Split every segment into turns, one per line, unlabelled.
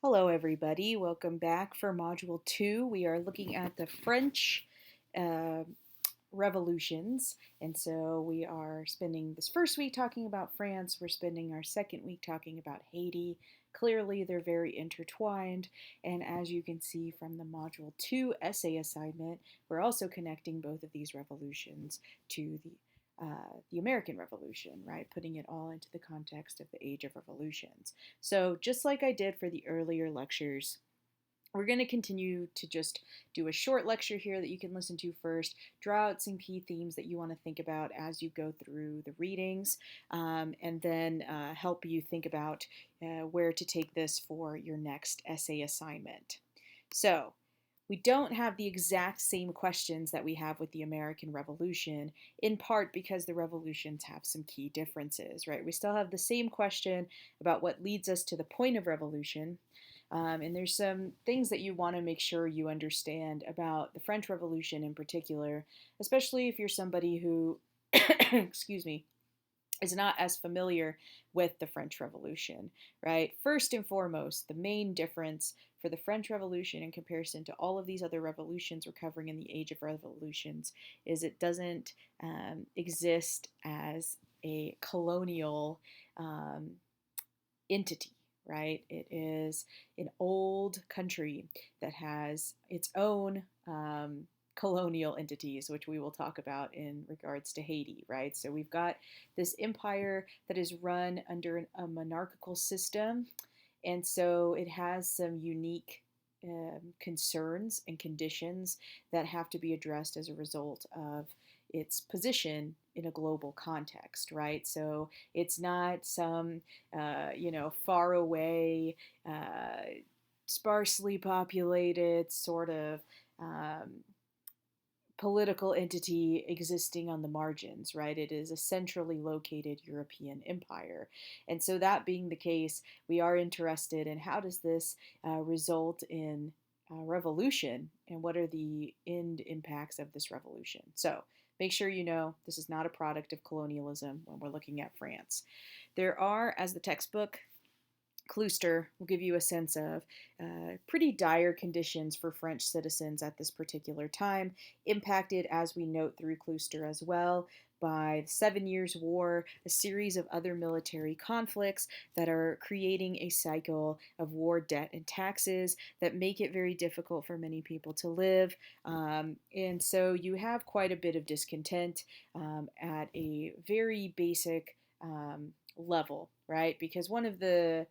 Hello, everybody. Welcome back for Module 2. We are looking at the French uh, revolutions. And so we are spending this first week talking about France. We're spending our second week talking about Haiti. Clearly, they're very intertwined. And as you can see from the Module 2 essay assignment, we're also connecting both of these revolutions to the American Revolution, right? Putting it all into the context of the Age of Revolutions. So, just like I did for the earlier lectures, we're going to continue to just do a short lecture here that you can listen to first, draw out some key themes that you want to think about as you go through the readings, and then help you think about where to take this for your next essay assignment. So, we don't have the exact same questions that we have with the American Revolution, in part because the revolutions have some key differences, right? We still have the same question about what leads us to the point of revolution. And there's some things that you want to make sure you understand about the French Revolution in particular, especially if you're somebody who, excuse me, is not as familiar with the French Revolution, right? First and foremost, the main difference for the French Revolution in comparison to all of these other revolutions we're covering in the Age of Revolutions is it doesn't exist as a colonial entity, right? It is an old country that has its own colonial entities, which we will talk about in regards to Haiti, right? So we've got this empire that is run under a monarchical system, and so it has some unique concerns and conditions that have to be addressed as a result of its position in a global context, right? So it's not some, far away, sparsely populated sort of political entity existing on the margins, right? It is a centrally located European empire. And so, that being the case, we are interested in how does this result in revolution and what are the end impacts of this revolution. So, make sure you know this is not a product of colonialism when we're looking at France. There are, as the textbook Cloustre will give you a sense of pretty dire conditions for French citizens at this particular time, impacted, as we note through Cloustre as well, by the 7 Years' War, a series of other military conflicts that are creating a cycle of war, debt, and taxes that make it very difficult for many people to live. And so you have quite a bit of discontent at a very basic level, right? Because one of the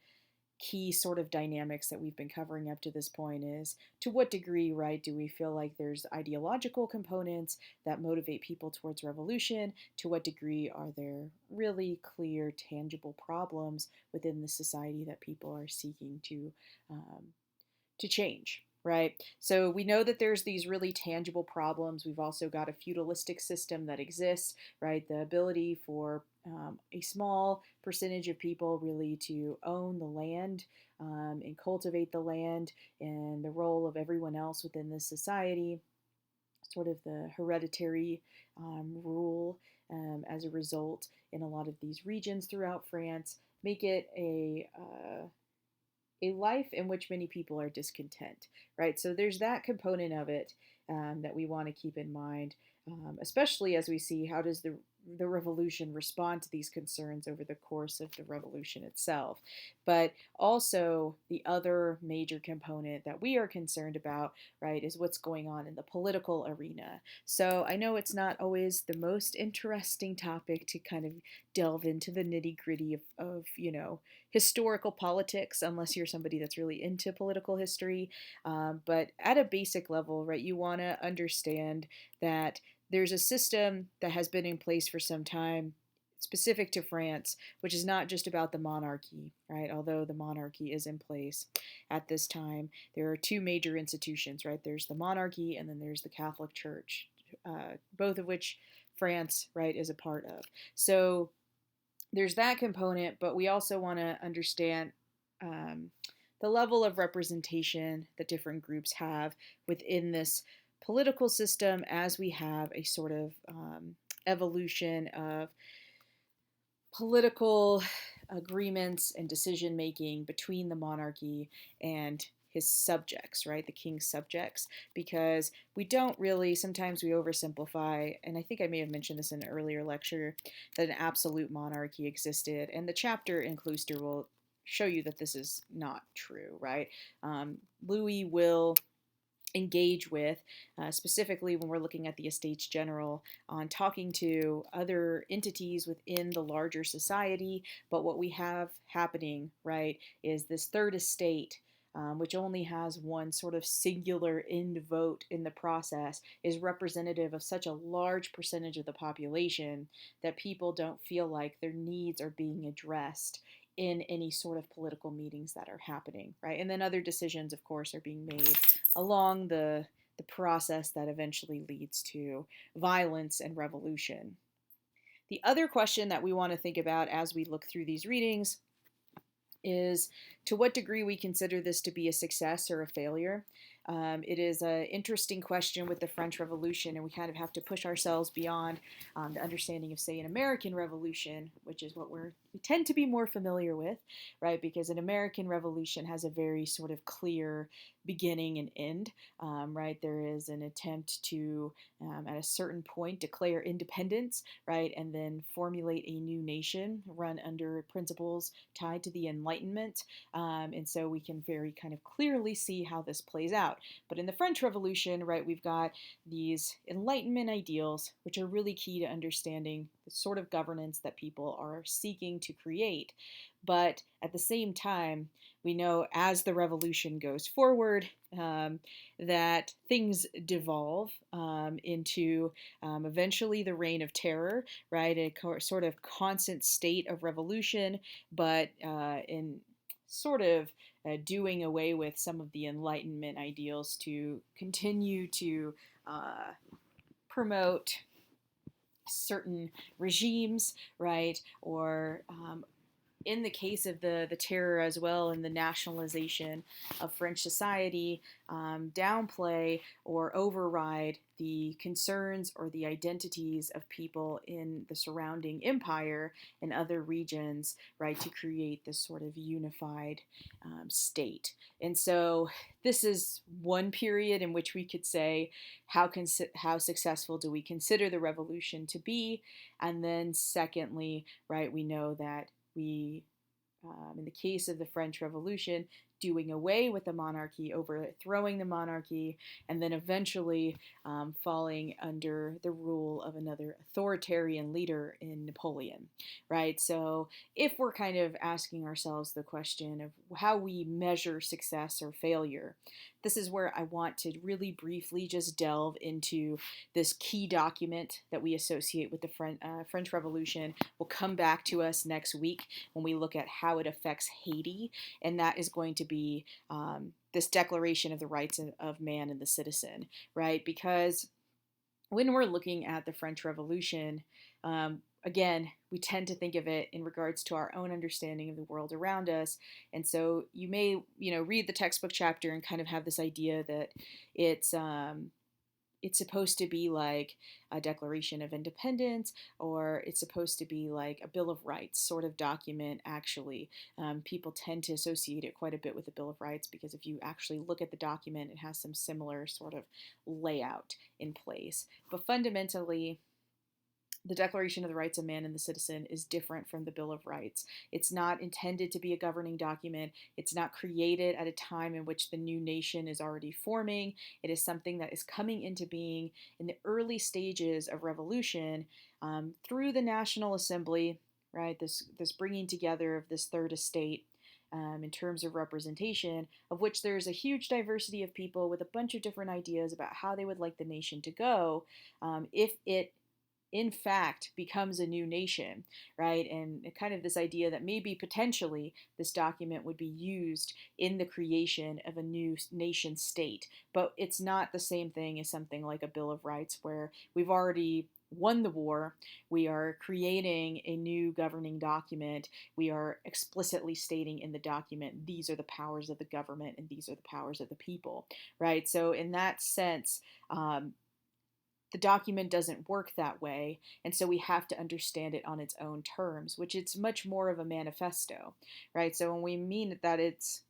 key sort of dynamics that we've been covering up to this point is to what degree, right, do we feel like there's ideological components that motivate people towards revolution? To what degree are there really clear, tangible problems within the society that people are seeking to change? Right? So we know that there's these really tangible problems. We've also got a feudalistic system that exists, right? The ability for a small percentage of people really to own the land and cultivate the land, and the role of everyone else within this society, sort of the hereditary rule as a result in a lot of these regions throughout France, make it a life in which many people are discontent, right? So there's that component of it that we want to keep in mind, especially as we see how does the revolution respond to these concerns over the course of the revolution itself. But also the other major component that we are concerned about, right, is what's going on in the political arena. So I know it's not always the most interesting topic to kind of delve into the nitty gritty of historical politics, unless you're somebody that's really into political history. But at a basic level, right, you want to understand that there's a system that has been in place for some time, specific to France, which is not just about the monarchy, right? Although the monarchy is in place at this time, there are two major institutions, right? There's the monarchy and then there's the Catholic Church, both of which France, right, is a part of. So there's that component, but we also want to understand the level of representation that different groups have within this political system as we have a sort of evolution of political agreements and decision making between the monarchy and his subjects, right? The king's subjects, because we don't really, sometimes we oversimplify, and I think I may have mentioned this in an earlier lecture, that an absolute monarchy existed. And the chapter in Klooster will show you that this is not true, right? Louis will engage with, specifically when we're looking at the Estates General, on talking to other entities within the larger society. But what we have happening, right, is this third estate. Which only has one sort of singular end vote in the process, is representative of such a large percentage of the population that people don't feel like their needs are being addressed in any sort of political meetings that are happening, right? And then other decisions, of course, are being made along the process that eventually leads to violence and revolution. The other question that we want to think about as we look through these readings is to what degree we consider this to be a success or a failure. It is an interesting question with the French Revolution, and we kind of have to push ourselves beyond the understanding of, say, an American Revolution, which is what we tend to be more familiar with, right? Because an American Revolution has a very sort of clear beginning and end, right? There is an attempt to, at a certain point, declare independence, right? And then formulate a new nation run under principles tied to the Enlightenment. And so we can very kind of clearly see how this plays out. But in the French Revolution, right, we've got these Enlightenment ideals, which are really key to understanding the sort of governance that people are seeking to create. But at the same time, we know as the revolution goes forward, that things devolve into eventually the reign of terror, right? A sort of constant state of revolution, but in sort of doing away with some of the Enlightenment ideals to continue to promote certain regimes, right? Or in the case of the terror as well, and the nationalization of French society, downplay or override the concerns or the identities of people in the surrounding empire and other regions, right, to create this sort of unified state. And so this is one period in which we could say, how successful do we consider the revolution to be? And then secondly, right, we know that we, in the case of the French Revolution, doing away with the monarchy, overthrowing the monarchy, and then eventually falling under the rule of another authoritarian leader in Napoleon, right? So if we're kind of asking ourselves the question of how we measure success or failure, this is where I want to really briefly just delve into this key document that we associate with the French Revolution. Will come back to us next week when we look at how it affects Haiti, and that is going to be this Declaration of the Rights of Man and the Citizen, right? Because when we're looking at the French Revolution, again, we tend to think of it in regards to our own understanding of the world around us. And so you may, read the textbook chapter and kind of have this idea that it's supposed to be like a Declaration of Independence, or it's supposed to be like a Bill of Rights sort of document, actually. People tend to associate it quite a bit with the Bill of Rights because if you actually look at the document, it has some similar sort of layout in place. But fundamentally, the Declaration of the Rights of Man and the Citizen is different from the Bill of Rights. It's not intended to be a governing document. It's not created at a time in which the new nation is already forming. It is something that is coming into being in the early stages of revolution through the National Assembly, right? This bringing together of this third estate. In terms of representation, of which there's a huge diversity of people with a bunch of different ideas about how they would like the nation to go if it in fact becomes a new nation, right? And kind of this idea that maybe potentially this document would be used in the creation of a new nation state. But it's not the same thing as something like a Bill of Rights where we've already won the war, we are creating a new governing document, we are explicitly stating in the document, these are the powers of the government and these are the powers of the people, right? So in that sense, the document doesn't work that way, and so we have to understand it on its own terms, which it's much more of a manifesto, right? So when we mean that it's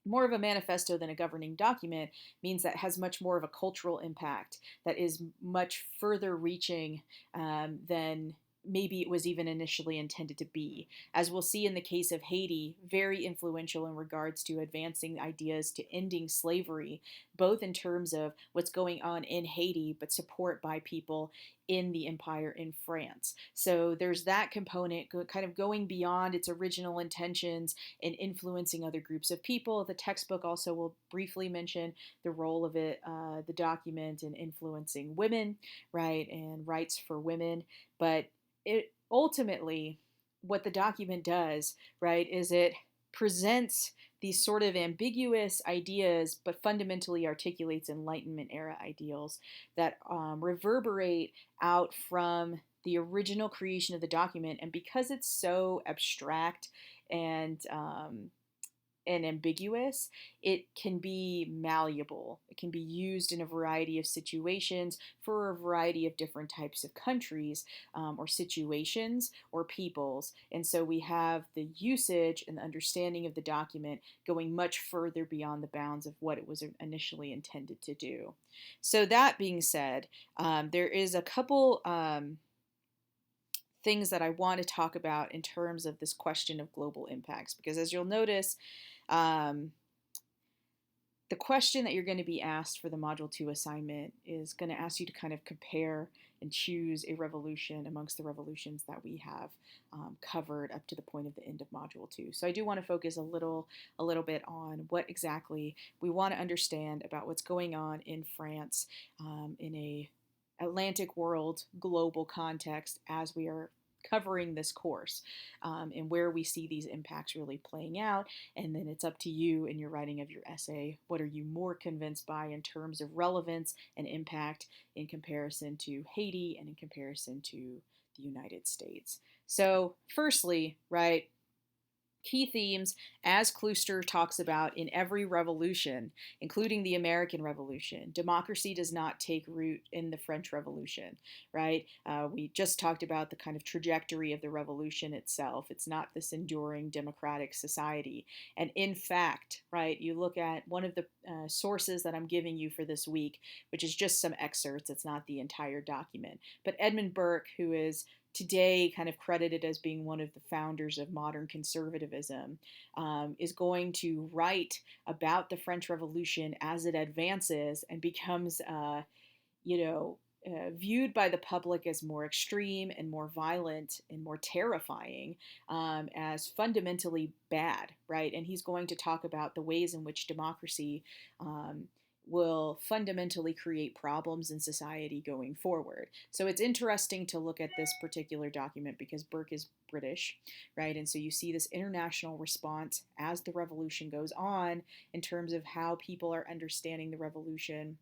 more of a manifesto than a governing document, means that it has much more of a cultural impact that is much further reaching than maybe it was even initially intended to be. As we'll see in the case of Haiti, very influential in regards to advancing ideas to ending slavery, both in terms of what's going on in Haiti, but support by people in the empire in France. So there's that component kind of going beyond its original intentions and influencing other groups of people. The textbook also will briefly mention the role of the document in influencing women, right, and rights for women. But it ultimately, what the document does, right, is it presents these sort of ambiguous ideas, but fundamentally articulates Enlightenment era ideals that reverberate out from the original creation of the document. And because it's so abstract and ambiguous, it can be malleable. It can be used in a variety of situations for a variety of different types of countries or situations or peoples. And so we have the usage and the understanding of the document going much further beyond the bounds of what it was initially intended to do. So that being said, there is a couple things that I want to talk about in terms of this question of global impacts, because as you'll notice, um, the question that you're going to be asked for the Module 2 assignment is going to ask you to kind of compare and choose a revolution amongst the revolutions that we have covered up to the point of the end of Module 2. So I do want to focus a little bit on what exactly we want to understand about what's going on in France in a Atlantic world global context as we are covering this course and where we see these impacts really playing out. And then it's up to you in your writing of your essay. What are you more convinced by in terms of relevance and impact in comparison to Haiti and in comparison to the United States? So firstly, right, key themes, as Klooster talks about in every revolution, including the American Revolution. Democracy does not take root in the French Revolution, right? We just talked about the kind of trajectory of the revolution itself. It's not this enduring democratic society. And in fact, right, you look at one of the sources that I'm giving you for this week, which is just some excerpts, it's not the entire document. But Edmund Burke, who is today kind of credited as being one of the founders of modern conservatism, is going to write about the French Revolution as it advances and becomes, viewed by the public as more extreme and more violent and more terrifying, as fundamentally bad, right? And he's going to talk about the ways in which democracy will fundamentally create problems in society going forward. So it's interesting to look at this particular document because Burke is British, right? And so you see this international response as the revolution goes on in terms of how people are understanding the revolution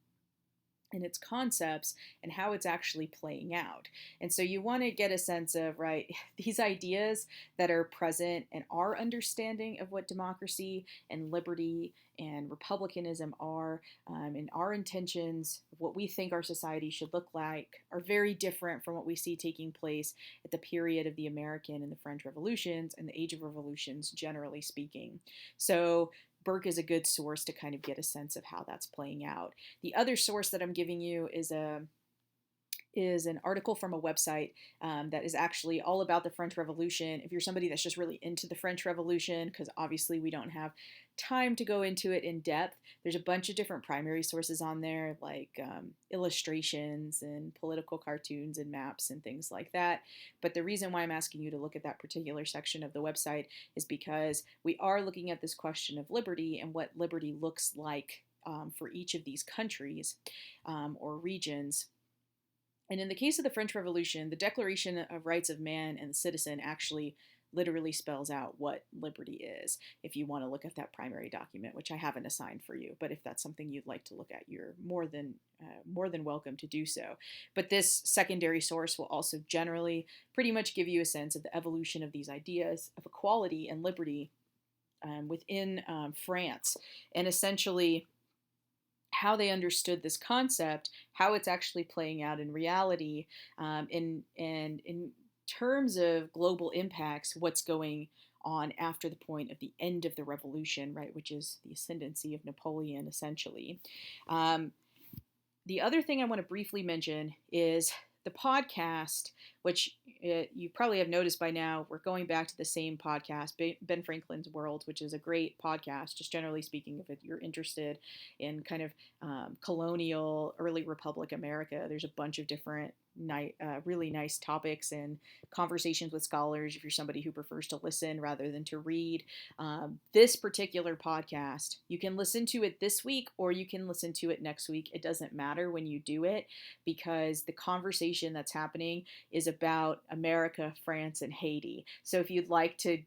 and its concepts and how it's actually playing out. And so you want to get a sense of, right, these ideas that are present in our understanding of what democracy and liberty and republicanism are, and our intentions, what we think our society should look like, are very different from what we see taking place at the period of the American and the French revolutions and the Age of Revolutions, generally speaking. So Burke is a good source to kind of get a sense of how that's playing out. The other source that I'm giving you is an article from a website that is actually all about the French Revolution. If you're somebody that's just really into the French Revolution, because obviously we don't have time to go into it in depth, there's a bunch of different primary sources on there, like illustrations and political cartoons and maps and things like that. But the reason why I'm asking you to look at that particular section of the website is because we are looking at this question of liberty and what liberty looks like for each of these countries or regions. And in the case of the French Revolution, the Declaration of Rights of Man and the Citizen actually literally spells out what liberty is, if you want to look at that primary document, which I haven't assigned for you. But if that's something you'd like to look at, you're more than welcome to do so. But this secondary source will also generally pretty much give you a sense of the evolution of these ideas of equality and liberty within France, and essentially how they understood this concept, how it's actually playing out in reality, and in terms of global impacts, what's going on after the point of the end of the revolution, right, which is the ascendancy of Napoleon, essentially. Um, the other thing I want to briefly mention is the podcast, which you probably have noticed by now, we're going back to the same podcast, Ben Franklin's World, which is a great podcast, just generally speaking, if you're interested in kind of colonial, early Republic America. There's a bunch of different really nice topics and conversations with scholars if you're somebody who prefers to listen rather than to read. This particular podcast, you can listen to it this week or you can listen to it next week. It doesn't matter when you do it, because the conversation that's happening is about America, France, and Haiti. So if you'd like to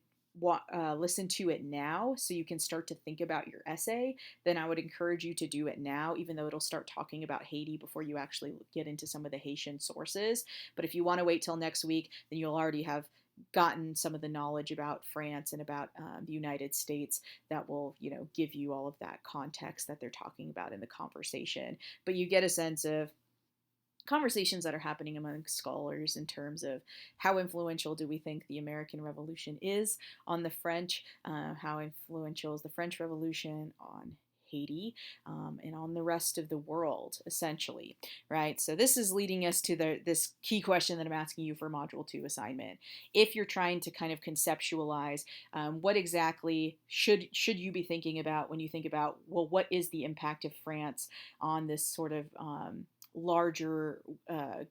listen to it now so you can start to think about your essay, then I would encourage you to do it now, even though it'll start talking about Haiti before you actually get into some of the Haitian sources. But if you want to wait till next week, then you'll already have gotten some of the knowledge about France and about the United States that will, give you all of that context that they're talking about in the conversation. But you get a sense of conversations that are happening among scholars in terms of how influential do we think the American Revolution is on the French, how influential is the French Revolution on Haiti, and on the rest of the world, essentially, right? So this is leading us to this key question that I'm asking you for Module 2 assignment. If you're trying to kind of conceptualize what exactly should you be thinking about when you think about, well, what is the impact of France on this sort of larger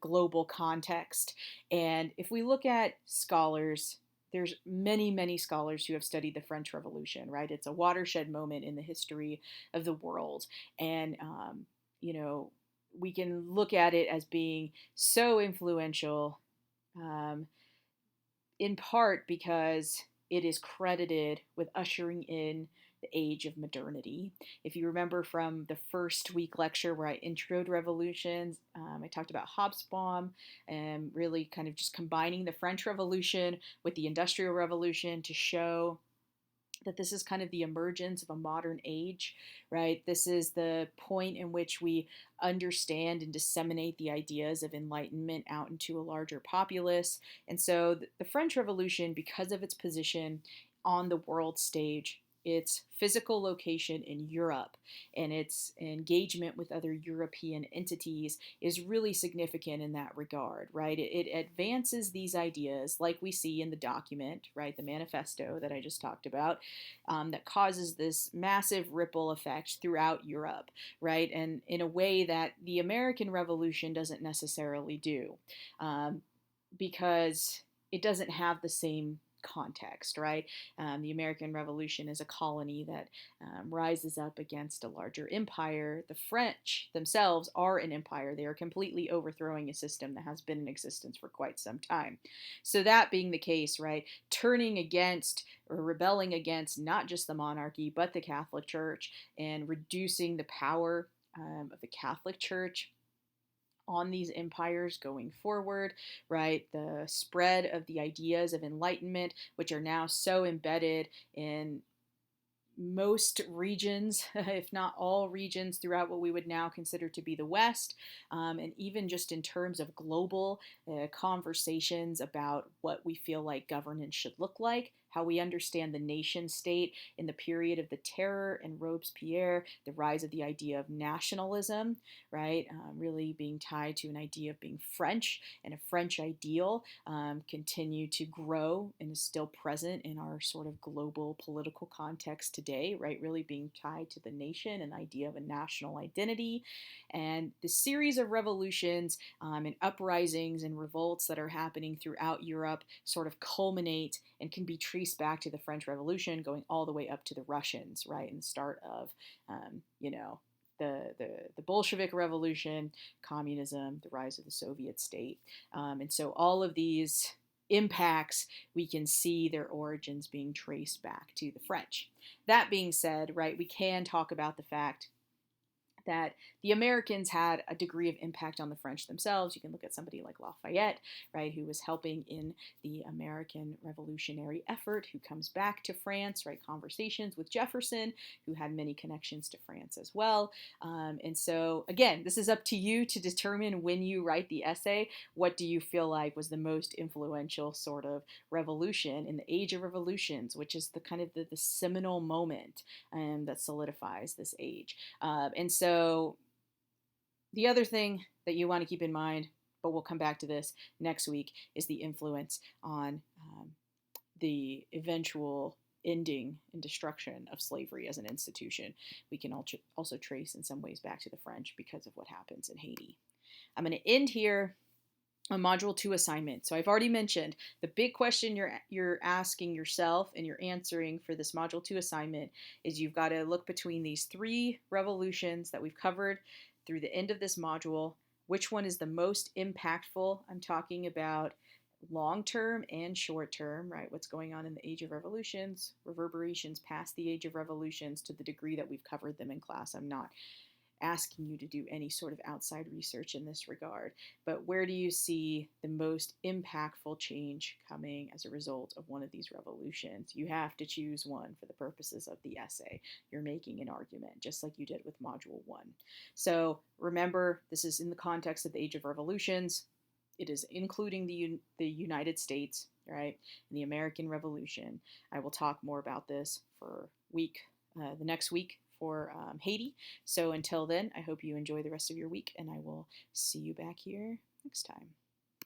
global context? And if we look at scholars, there's many scholars who have studied the French Revolution, right? It's a watershed moment in the history of the world. And, we can look at it as being so influential, in part because it is credited with ushering in the age of modernity. If you remember from the first week lecture where I introed revolutions, I talked about Hobsbawm and really kind of just combining the French Revolution with the Industrial Revolution to show that this is kind of the emergence of a modern age, right? This is the point in which we understand and disseminate the ideas of enlightenment out into a larger populace. And so the French Revolution, because of its position on the world stage, its physical location in Europe, and its engagement with other European entities is really significant in that regard, right? It advances these ideas like we see in the document, right, the manifesto that I just talked about, that causes this massive ripple effect throughout Europe, right? And in a way that the American Revolution doesn't necessarily do, because it doesn't have the same context, right? The American Revolution is a colony that rises up against a larger empire. The French themselves are an empire. They are completely overthrowing a system that has been in existence for quite some time. So that being the case, right, turning against or rebelling against not just the monarchy, but the Catholic Church, and reducing the power of the Catholic Church on these empires going forward, right? The spread of the ideas of enlightenment, which are now so embedded in most regions, if not all regions, throughout what we would now consider to be the West, and even just in terms of global conversations about what we feel like governance should look like, how we understand the nation state in the period of the Terror and Robespierre, the rise of the idea of nationalism, right? Really being tied to an idea of being French and a French ideal, continue to grow and is still present in our sort of global political context today, right? Really being tied to the nation and the idea of a national identity. And the series of revolutions and uprisings and revolts that are happening throughout Europe sort of culminate and can be traced back to the French Revolution, going all the way up to the Russians, right? And the start of, the Bolshevik Revolution, communism, the rise of the Soviet state. And so all of these impacts, we can see their origins being traced back to the French. That being said, right, we can talk about the fact that the Americans had a degree of impact on the French themselves. You can look at somebody like Lafayette, right, who was helping in the American revolutionary effort, who comes back to France, right, conversations with Jefferson, who had many connections to France as well. And so, again, this is up to you to determine when you write the essay, what do you feel like was the most influential sort of revolution in the age of revolutions, which is the kind of the seminal moment that solidifies this age. And so the other thing that you want to keep in mind, but we'll come back to this next week, is the influence on the eventual ending and destruction of slavery as an institution. We can also trace in some ways back to the French because of what happens in Haiti. I'm going to end here a module 2 assignment. So I've already mentioned the big question you're asking yourself and you're answering for this module 2 assignment is you've got to look between these 3 revolutions that we've covered through the end of this module. Which one is the most impactful? I'm talking about long-term and short-term, right? What's going on in the age of revolutions, reverberations past the age of revolutions to the degree that we've covered them in class. I'm not asking you to do any sort of outside research in this regard, but where do you see the most impactful change coming as a result of one of these revolutions? You have to choose one for the purposes of the essay. You're making an argument, just like you did with Module 1. So remember, this is in the context of the Age of Revolutions. It is including the United States, right, and the American Revolution. I will talk more about this for the next week for Haiti. So until then, I hope you enjoy the rest of your week, and I will see you back here next time.